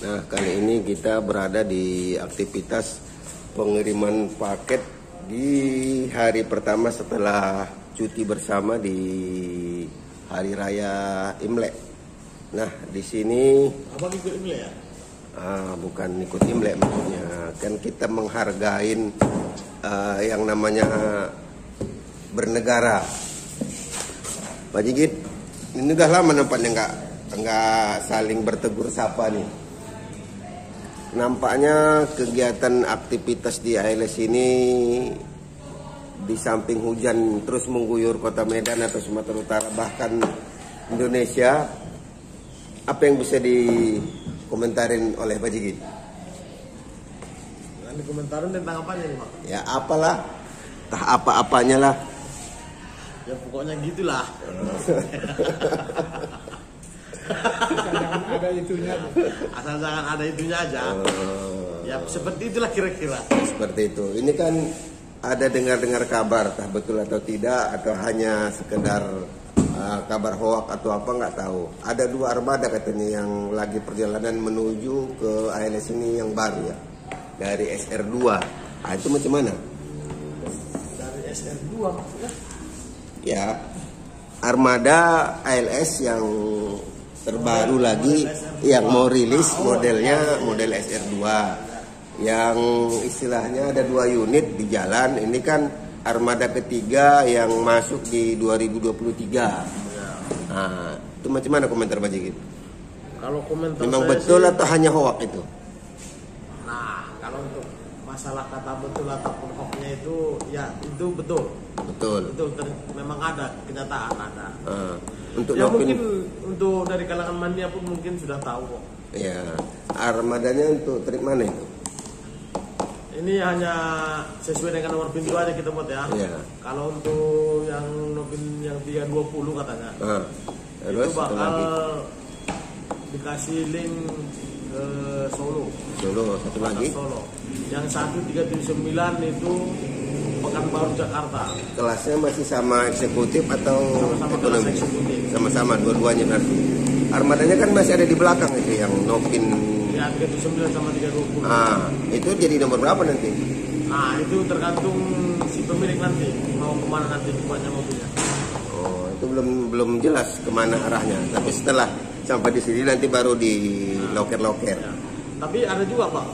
Nah, kali ini kita berada di aktivitas pengiriman paket di hari pertama setelah cuti bersama di hari raya Imlek. Nah, di sini Abang ikut Imlek ya? Bukan ikut Imlek maksudnya. Kan kita menghargain yang namanya bernegara. Pak Jigit, ini udah lama nampaknya nggak saling bertegur sapa nih. Nampaknya kegiatan aktivitas di ALS ini di samping hujan terus mengguyur kota Medan atau Sumatera Utara bahkan Indonesia, apa yang bisa dikomentarin oleh Pak Jigit? Yang dikomentarin tentang apanya nih Pak? Ya apalah, entah apa-apanya lah. Ya pokoknya gitulah. Jangan ada itunya. Asal jangan ada itunya aja. Ya seperti itulah kira-kira. Seperti itu. Ini kan ada dengar-dengar kabar, entah betul atau tidak, atau hanya sekedar kabar hoak atau apa nggak tahu. Ada 2 armada katanya yang lagi perjalanan menuju ke ALS ini yang baru ya, dari SR2. Itu macam mana? Dari SR2 maksudnya? Ya, armada ALS yang terbaru lagi yang mau rilis modelnya model SR2 yang istilahnya ada 2 unit di jalan. Ini kan armada ketiga yang masuk di 2023. Nah, itu macam mana komentar Pak Jigit? Kalau komentar Memang saya betul sih, atau hanya hoak itu? Nah, kalau untuk masalah kata betul ataupun hoaxnya itu, ya itu betul. Betul. Itu memang ada, kenyataan ada. Untuk Ya Nopin, mungkin untuk dari kalangan mania pun mungkin sudah tahu kok. ya, armadanya untuk trip mana itu? Ini hanya sesuai dengan nomor pintu aja kita buat ya. Iya. Kalau untuk yang Nopin yang 320 katanya, Terus itu satu bakal lagi dikasih link ke Solo. satu lagi Solo. Yang 1379 itu Pekanbaru Jakarta. kelasnya masih sama eksekutif atau Sama-sama kelas ekonomi? eksekutif. Sama-sama dua-duanya berarti. Armadanya kan masih ada di belakang itu yang Nopin. Ya 379 sama 320. Itu jadi nomor berapa nanti? Nah itu tergantung si pemilik nanti mau kemana nanti buatnya mobilnya. Oh, itu belum jelas kemana arahnya. Tapi setelah sampai di sini nanti baru di loker-loker. Ya. Tapi ada juga Pak,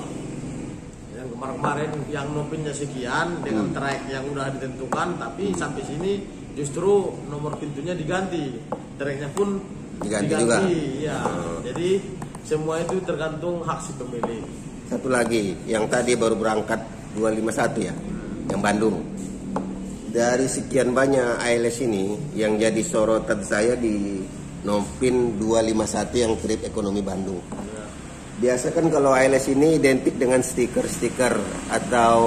yang kemarin yang Nopinnya sekian dengan track yang udah ditentukan, tapi sampai sini justru nomor pintunya diganti, tracknya pun Diganti juga? Ya. Jadi semua itu tergantung hak si pemilik. Satu lagi, yang tadi baru berangkat 251 ya, yang Bandung. Dari sekian banyak ALS ini, yang jadi sorotan saya di Nopin 251 yang trip ekonomi Bandung. Biasa kan kalau ALS ini identik dengan stiker-stiker atau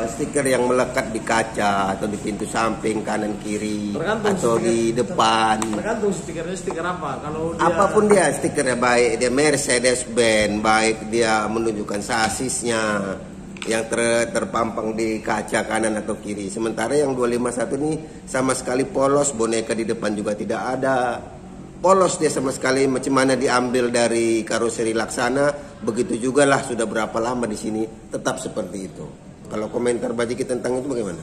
stiker yang melekat di kaca atau di pintu samping kanan kiri Tergantung atau stiker, di depan. Tergantung stikernya stiker apa. Kalau dia, Apapun dia stikernya, baik dia Mercedes-Benz, baik dia menunjukkan sasisnya yang terpampang di kaca kanan atau kiri. Sementara yang 251 ini sama sekali polos, boneka di depan juga tidak ada. Polos dia sama sekali, macam mana diambil dari karoseri Laksana, begitu juga lah sudah berapa lama di sini tetap seperti itu. Kalau komentar Pak Jigit tentang itu bagaimana?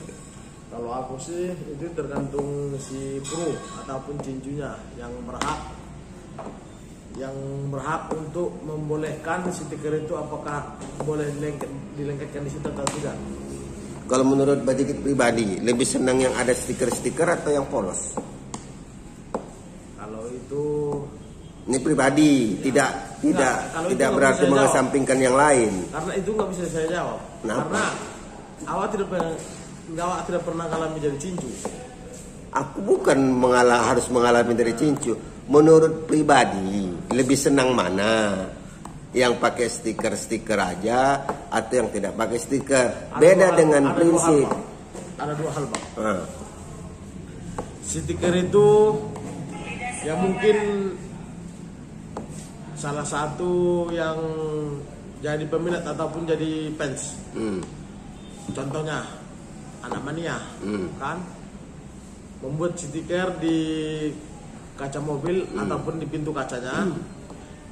kalau aku sih itu tergantung si pro ataupun cincunya yang berhak untuk membolehkan stiker itu apakah boleh dilengketkan di situ atau tidak. Kalau menurut Pak Jigit pribadi, lebih senang yang ada stiker-stiker atau yang polos? Kalau itu Ini pribadi, kalau itu tidak nggak berarti bisa mengesampingkan yang lain. karena itu nggak bisa saya jawab. Kenapa? Karena awak tidak pernah mengalami jadi cincu. Aku bukan harus mengalami dari cincu. Menurut pribadi, lebih senang mana? Yang pakai stiker-stiker aja atau yang tidak pakai stiker? Beda dengan prinsip. Ada 2 hal Bang. Ah, Stiker itu ya mungkin salah satu yang jadi peminat ataupun jadi fans. Contohnya anak mania kan membuat stiker di kaca mobil ataupun di pintu kacanya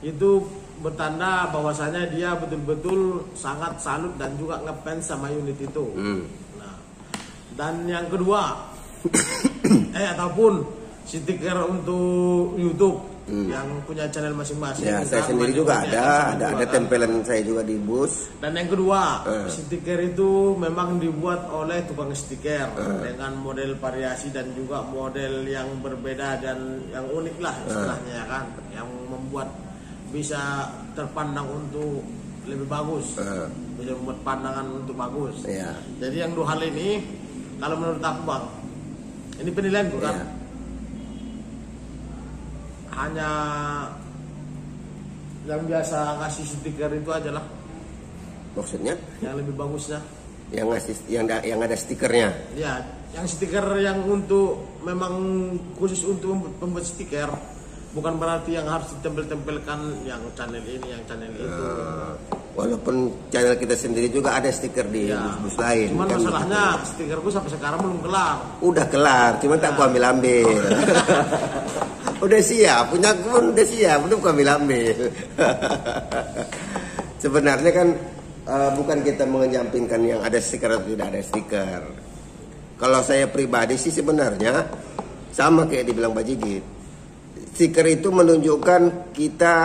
itu bertanda bahwasanya dia betul-betul sangat salut dan juga ngefans sama unit itu. Nah, dan yang kedua, ataupun stiker untuk YouTube yang punya channel masing-masing. Ya, saya sendiri juga ada tempelan saya juga di bus. Dan yang kedua, stiker itu memang dibuat oleh tukang stiker dengan model variasi dan juga model yang berbeda dan yang unik lah istilahnya ya kan, yang membuat bisa terpandang untuk lebih bagus, bisa membuat pandangan untuk bagus. Jadi yang dua hal ini, kalau menurut aku bang, ini penilaian bukan, hanya yang biasa ngasih stiker itu aja lah. Maksudnya? Yang lebih bagusnya. Yang ngasih, yang ada stikernya. Ya, yang stiker yang untuk memang khusus untuk membuat stiker. Bukan berarti yang harus ditempel-tempelkan yang channel ini, yang channel itu. Walaupun channel kita sendiri juga ada stiker di bus-bus lain. Cuman kan masalahnya stikerku sampai sekarang belum kelar. Udah kelar, cuman tak ku ambil-ambil. Udah siap, punya pun udah siap, belum ku ambil-ambil. Sebenarnya kan bukan kita menyampingkan yang ada stiker atau tidak ada stiker. Kalau saya pribadi sih sebenarnya sama kayak dibilang Pak Jigit. Stiker itu menunjukkan kita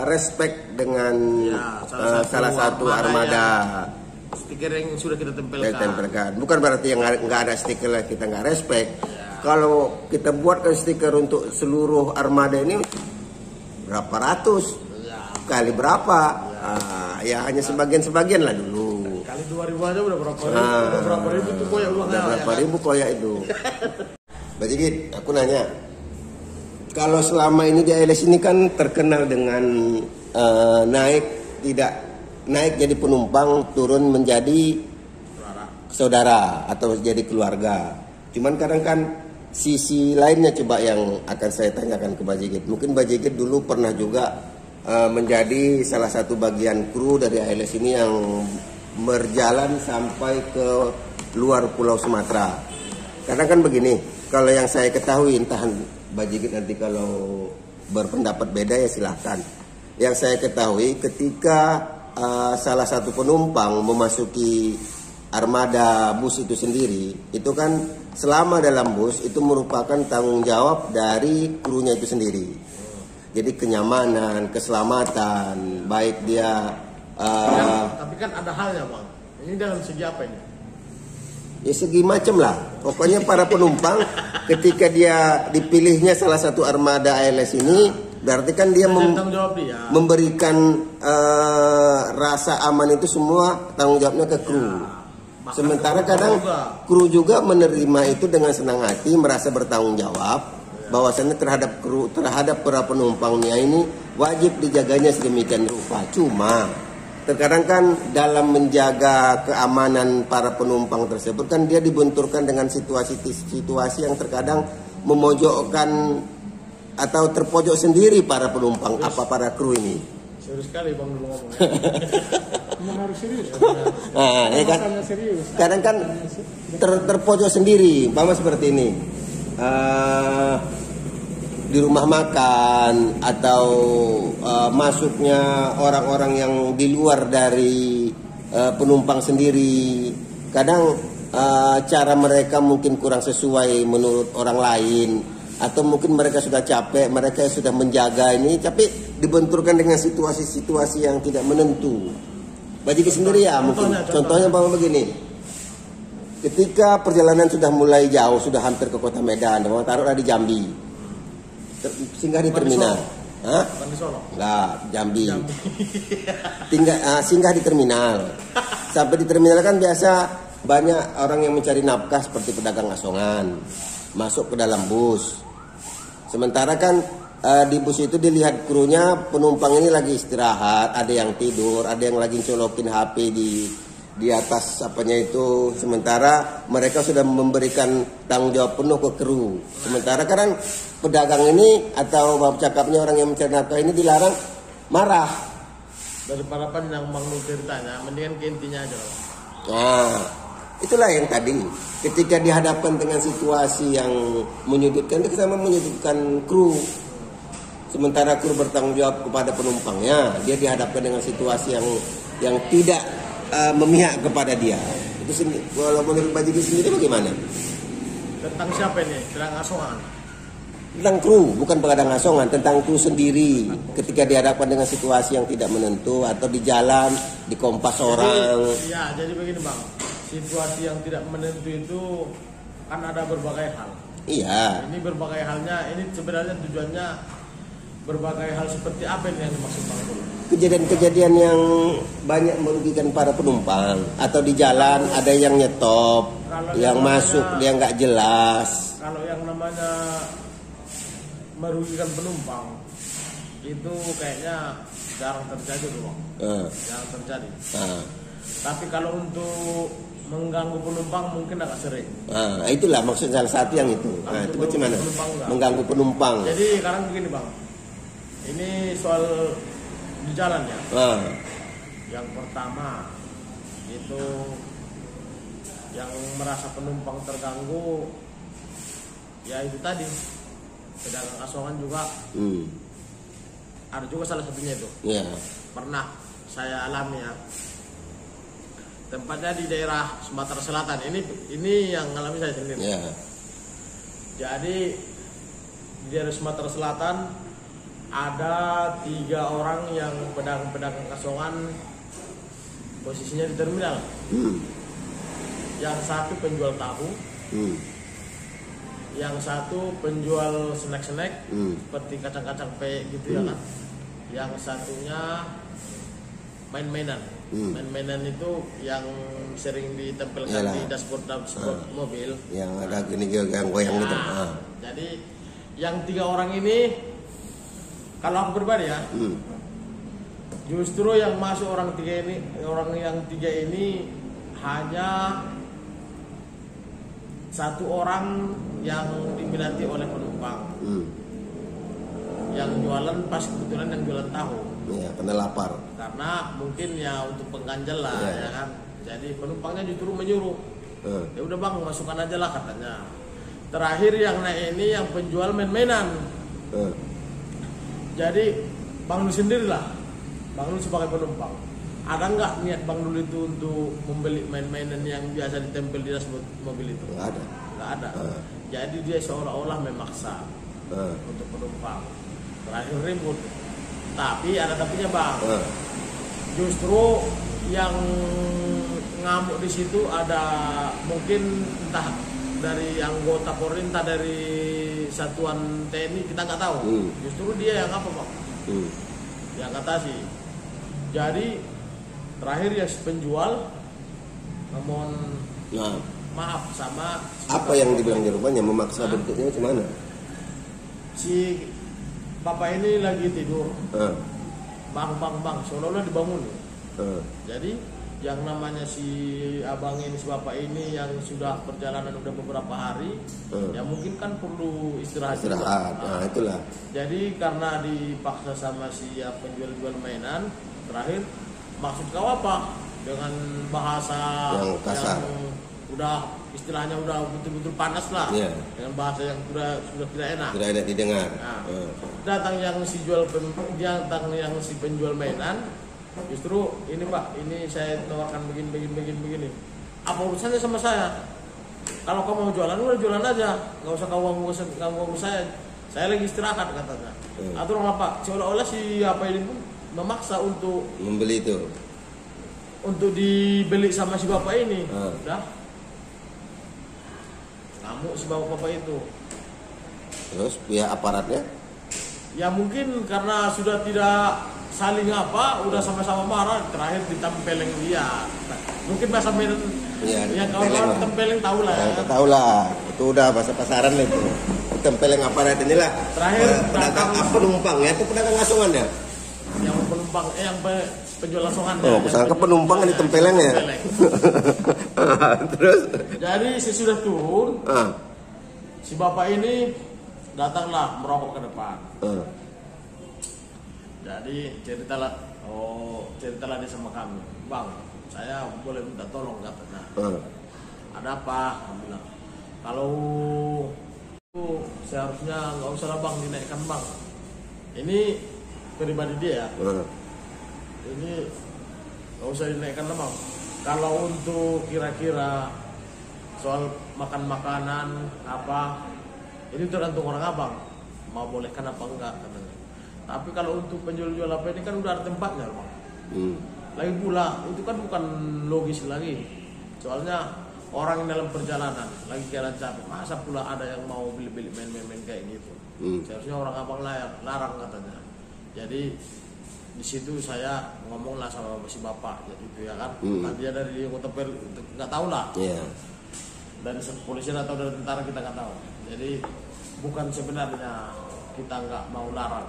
respect dengan salah satu armada. Stiker yang sudah kita tempelkan. Bukan berarti yang nggak ada stiker kita nggak respect. Kalau kita buatkan stiker untuk seluruh armada ini berapa ratus kali berapa? Ya hanya sebagian lah dulu. Kali 2000 aja udah berapa ribu? Udah berapa ribu tuh koyak uangnya? Udah berapa ribu koyak itu? Mbak Jigit, aku nanya. Kalau selama ini di ALS ini kan terkenal dengan naik jadi penumpang, turun menjadi saudara atau jadi keluarga. Cuman kadang kan sisi lainnya coba yang akan saya tanyakan ke Mbak Jigit. Mungkin Mbak Jigit dulu pernah juga menjadi salah satu bagian kru dari ALS ini yang berjalan sampai ke luar Pulau Sumatera. Karena kan begini, kalau yang saya ketahui, entah Mbak Jigit nanti kalau berpendapat beda ya silahkan. Yang saya ketahui ketika salah satu penumpang memasuki armada bus itu sendiri, itu kan selama dalam bus itu merupakan tanggung jawab dari krunya itu sendiri. Jadi kenyamanan, keselamatan, baik dia tapi kan ada halnya bang. Ini dalam segi apa ini? Ya segi macam lah. Pokoknya para penumpang ketika dia dipilihnya salah satu armada ALS ini, berarti kan dia memberikan rasa aman itu semua tanggung jawabnya ke kru. Sementara kadang kru juga menerima itu dengan senang hati, merasa bertanggung jawab bahwasannya terhadap kru, terhadap para penumpangnya ini wajib dijaganya sedemikian rupa. Cuma terkadang kan dalam menjaga keamanan para penumpang tersebut kan dia dibenturkan dengan situasi yang terkadang memojokkan atau terpojok sendiri para penumpang, para kru ini. Serius sekali bang dulu ngomong. Memang harus serius. Ya kan? Serius. Kadang kan terpojok sendiri, umpama seperti ini. Di rumah makan atau masuknya orang-orang yang di luar dari penumpang sendiri. Kadang cara mereka mungkin kurang sesuai menurut orang lain, atau mungkin mereka sudah capek, mereka sudah menjaga ini, tapi dibenturkan dengan situasi-situasi yang tidak menentu. Bagi sendiri ya mungkin. Contohnya bang begini. Ketika perjalanan sudah mulai jauh, sudah hampir ke kota Medan, taruhlah di Jambi. Singgah di terminal. Hah? Enggak, Jambi. Singgah di terminal. Sampai di terminal kan biasa banyak orang yang mencari nafkah seperti pedagang asongan. Masuk ke dalam bus. Sementara kan di bus itu dilihat krunya, penumpang ini lagi istirahat, ada yang tidur, ada yang lagi colokin HP di atas apanya itu. Sementara mereka sudah memberikan tanggung jawab penuh ke kru. Sementara kan pedagang ini atau cakapnya orang yang mencari nafkah ini dilarang, marah. Daripada yang mengenai ceritanya, mendingan ke intinya aja. Nah, itulah yang tadi. Ketika dihadapkan dengan situasi yang menyudutkan, itu sama menyudutkan kru. sementara kru bertanggung jawab kepada penumpangnya, dia dihadapkan dengan situasi yang tidak memihak kepada dia. Itu kalau menurut Pak Jiki sendiri bagaimana? Tentang siapa ini? Tentang asongan. Tentang kru, bukan pengadang asongan, tentang kru sendiri ketika dihadapkan dengan situasi yang tidak menentu atau di jalan dikompas orang. Iya, jadi begini Bang, situasi yang tidak menentu itu kan ada berbagai hal. Iya. Ini berbagai halnya, ini sebenarnya tujuannya berbagai hal seperti apa ini yang dimaksud Bang Dulu? Kejadian-kejadian yang banyak merugikan para penumpang atau di jalan ada yang nyetop, yang masuk dia nggak jelas. Kalau yang namanya merugikan penumpang itu kayaknya jarang terjadi tuh Bang. Jarang terjadi. Tapi kalau untuk mengganggu penumpang mungkin agak sering. Itulah maksud salah satu yang itu. Itu bagaimana? Mengganggu penumpang. Jadi sekarang begini Bang, ini soal di jalan ya. Yang pertama itu yang merasa penumpang terganggu, ya itu tadi pedagang asongan juga. Ada juga salah satunya itu. Pernah saya alami ya. Tempatnya di daerah Sumatera Selatan. Ini yang alami saya sendiri. Jadi di daerah Sumatera Selatan ada 3 orang yang pedagang asongan, posisinya di terminal. Yang satu penjual tahu, yang satu penjual snack-snack seperti kacang-kacang pe gitu ya kan. Yang satunya main-mainan. Main-mainan itu yang sering ditempelkan di dashboard mobil. Yang ada gini yang goyang gitu. Jadi yang 3 orang ini, kalau aku pribadi ya, justru yang masuk orang yang tiga ini hanya satu orang yang diminati oleh penumpang. Yang jualan pas kebetulan yang jualan tahu. Karena lapar. Karena mungkin ya untuk pengganjal lah ya kan. Jadi penumpangnya justru menyuruh. Ya udah Bang, masukkan aja lah katanya. Terakhir yang naik ini yang penjual main-mainan. Jadi Bang Dul sendirilah, Bang Dul sebagai penumpang, ada nggak niat Bang Dul itu untuk membeli main-mainan yang biasa ditempel di dashboard mobil itu? Nggak ada. Jadi dia seolah-olah memaksa untuk penumpang. Terakhir ribut. Tapi ada tapinya Bang. Justru yang ngamuk di situ ada mungkin entah dari anggota Polri, entah dari satuan TNI, kita nggak tahu. Justru dia yang apa Bang? Yang atasi. Jadi terakhir ya si penjual ngomong maaf sama apa yang dibilang di rumahnya memaksa bentuknya gimana? Si bapak ini lagi tidur. Bang, seolah-olah dibangun. Jadi yang namanya si abang ini, si bapak ini yang sudah perjalanan udah beberapa hari, ya mungkin kan perlu istirahat. Itulah. Jadi karena dipaksa sama si penjual-jual mainan, terakhir maksud kau apa? Dengan bahasa yang kasar. Yang udah istilahnya udah betul-betul panas lah. Dengan bahasa yang sudah tidak enak. Tidak enak didengar. Datang yang si penjual mainan, justru ini Pak, ini saya tawarkan begini. Apa urusannya sama saya? Kalau kau mau jualan, udah jualan aja, nggak usah kau ganggu saya. Saya lagi istirahat katanya. Atau orang apa? Seolah-olah si apa ini pun memaksa untuk membeli itu, untuk dibeli sama si bapak ini. Udah ngamuk si bapak itu. Terus pihak aparatnya? Ya mungkin karena sudah tidak saling udah sama-sama marah, terakhir ditempeleng dia. Mungkin bahasa Medan yang kawan-kawan tempeleng tahu lah. Tahu lah, itu udah bahasa pasaran lah itu. Tempeleng aparat inilah. Terakhir pedagang penumpang ya, itu pedagang asongan ya. Yang penumpang, yang penjual asongan. Kusangka penumpang ini tempeleng ya. Terus? Jadi sesudah turun, si bapak ini datanglah merokok ke depan. Jadi ceritalah dia sama kami, Bang, saya boleh minta tolong katanya. Ada apa? Kami bilang, kalau itu seharusnya nggak usah lah Bang, dinaikkan Bang. Ini pribadi dia ya. Ini nggak usah dinaikkan lama. Kalau untuk kira-kira soal makan makanan apa, ini tergantung orang abang mau bolehkan apa enggak katanya. Tapi kalau untuk penjual-jual apa ini kan udah ada tempatnya bang. Lagi pula itu kan bukan logis lagi. Soalnya orang yang dalam perjalanan lagi jalan capek, masa pula ada yang mau beli-beli main-main kayak gitu. Seharusnya orang abang larang katanya. Jadi di situ saya ngomonglah sama si bapak jadi itu ya kan. Nanti dia dari kota Pel nggak tahu lah. Dari polisi atau dari tentara kita nggak tahu. Jadi bukan sebenarnya kita nggak mau larang.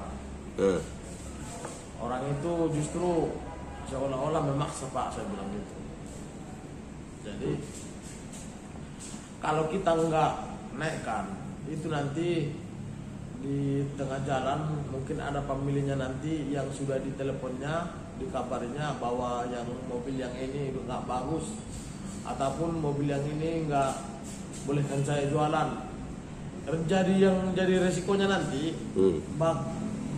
Orang itu justru seolah-olah memaksa pak, saya bilang gitu. Jadi kalau kita nggak naikkan itu nanti di tengah jalan mungkin ada pemiliknya nanti yang sudah diteleponnya, dikabarinya bahwa yang mobil yang ini nggak bagus ataupun mobil yang ini nggak bolehkan saya jualan. Jadi resikonya nanti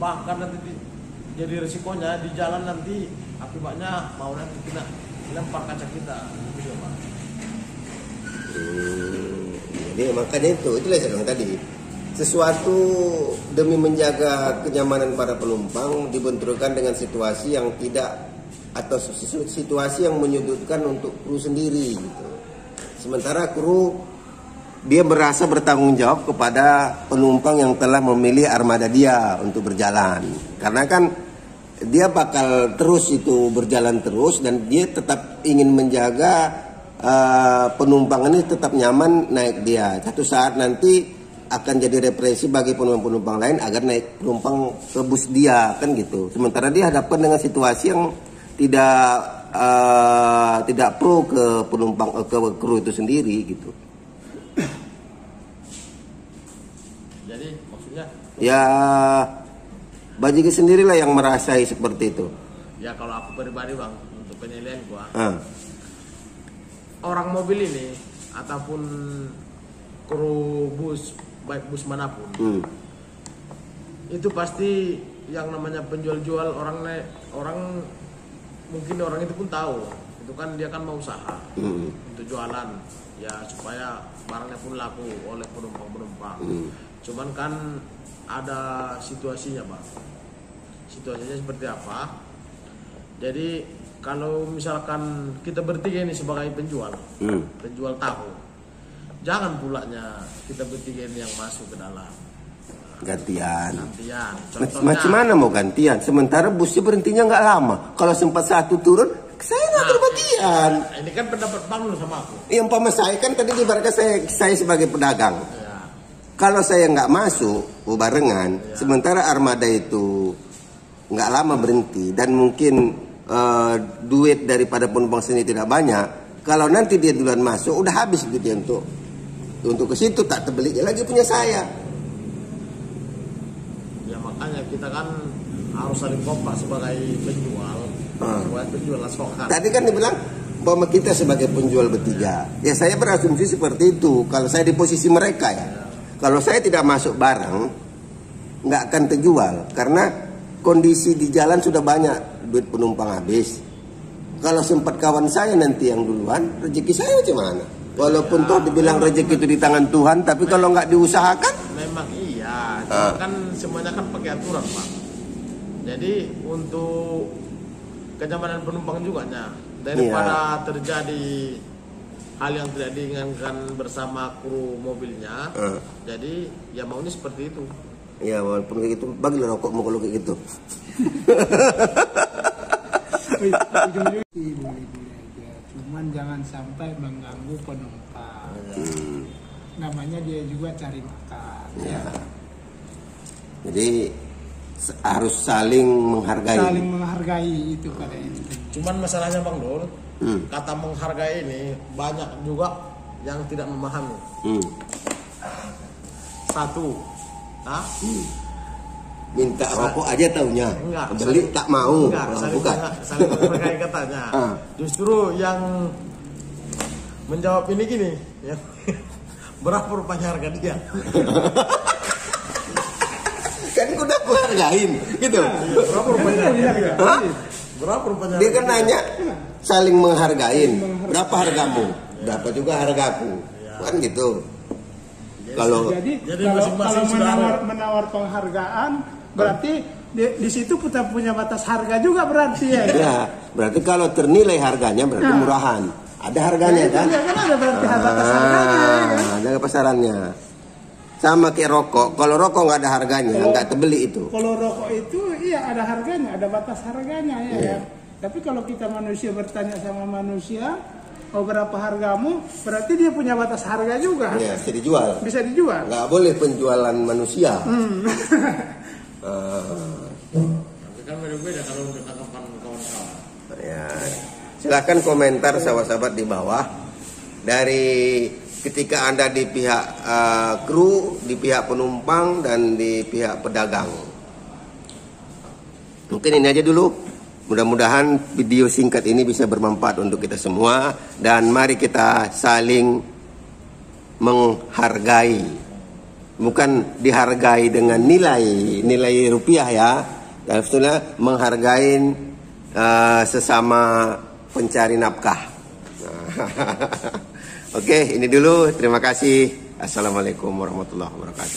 bahkan nanti jadi resikonya di jalan nanti akibatnya mau nanti kena lempar kaca kita gitu ya, Pak. Jadi makanya itulah saya bilang tadi, sesuatu demi menjaga kenyamanan para penumpang dibenturkan dengan situasi yang tidak atau situasi yang menyudutkan untuk kru sendiri gitu. Sementara kru dia merasa bertanggung jawab kepada penumpang yang telah memilih armada dia untuk berjalan. Karena kan dia bakal terus itu berjalan terus dan dia tetap ingin menjaga penumpang ini tetap nyaman naik dia. Satu saat nanti akan jadi represi bagi penumpang-penumpang lain agar naik penumpang ke bus dia kan gitu. Sementara dia hadapkan dengan situasi yang tidak pro ke penumpang ke kru itu sendiri gitu. Jadi maksudnya ya Bajigi sendirilah yang merasai seperti itu. Ya kalau aku pribadi bang, untuk penilaian gua, orang mobil ini ataupun kru bus, baik bus manapun, itu pasti yang namanya penjual-jual orang mungkin orang itu pun tahu, itu kan dia kan mau usaha untuk jualan, ya supaya barangnya pun laku oleh penumpang-penumpang. Cuman kan ada situasinya bang. Situasinya seperti apa? Jadi kalau misalkan kita bertiga ini sebagai penjual tahu, jangan pulanya kita bertiga ini yang masuk ke dalam. Gantian. Contohnya, Macam mana mau gantian? Sementara busnya berhentinya nggak lama. Kalau sempat satu turun, saya nggak bergantian. Ini kan pendapat bang lu sama aku. Yang umpama saya kan tadi ibaratnya saya sebagai pedagang. Kalau saya nggak masuk barengan, sementara armada itu nggak lama berhenti dan mungkin duit daripada penumpang sini tidak banyak. Kalau nanti dia duluan masuk, udah habis duitnya untuk ke situ, tak terbeli lagi punya saya. Ya makanya kita kan harus saling kompak sebagai penjual, buat penjual asokan. Tadi kan dibilang bahwa kita sebagai penjual bertiga, ya saya berasumsi seperti itu. Kalau saya di posisi mereka ya. Kalau saya tidak masuk barang, nggak akan terjual. Karena kondisi di jalan sudah banyak, duit penumpang habis. Kalau sempat kawan saya nanti yang duluan, rezeki saya macam mana? Walaupun toh dibilang rezeki itu di tangan Tuhan, tapi kalau nggak diusahakan? Memang iya, cuma kan semuanya kan pakai aturan Pak. Jadi untuk kenyamanan penumpang juga daripada terjadi hal yang tidak diinginkan bersama kru mobilnya, jadi ya maunya seperti itu. Ya walaupun kayak gitu, bagilah rokokmu kalau kayak gitu. Boleh aja, cuman jangan sampai mengganggu penumpang. Namanya dia juga cari makan. Ya. Jadi harus saling menghargai. Saling menghargai itu pada intinya. Cuman masalahnya Bang Dul, kata menghargai ini banyak juga yang tidak memahami. Satu, minta rokok aja taunya, enggak, beli tak mau. Enggak, saling menghargai katanya. Justru yang menjawab ini gini, ya, berapa rupanya harga dia? Kan udah hargain gitu. Berapa rupanya? Hah? Berapa rupanya? Dia kan nanya saling menghargain. Berapa hargamu? Berapa juga hargaku? Kan gitu. Kalau Jadi masing-masing kalau saudara. menawar penghargaan berarti di situ kita punya batas harga juga berarti ya. ya, berarti kalau ternilai harganya berarti murahan. Ada harganya kan? Ya kan ada berarti batas harganya. Ya kan? Ada pasarannya. Sama kayak rokok. Kalau rokok nggak ada harganya, nggak terbeli itu. Kalau rokok itu iya ada harganya, ada batas harganya ya. Iya. Ya. Tapi kalau kita manusia bertanya sama manusia, oh berapa hargamu? Berarti dia punya batas harga juga. Ya, bisa dijual. Bisa dijual. Nggak boleh penjualan manusia. Tapi kan beda-beda kalau untuk tanggapan kawan-kawan. Ya, silahkan komentar sahabat-sahabat di bawah dari ketika Anda di pihak kru, di pihak penumpang dan di pihak pedagang. Mungkin ini aja dulu. Mudah-mudahan video singkat ini bisa bermanfaat untuk kita semua dan mari kita saling menghargai. Bukan dihargai dengan nilai rupiah ya. Dan sebetulnya menghargai sesama pencari nafkah. Oke, ini dulu. Terima kasih. Assalamualaikum warahmatullahi wabarakatuh.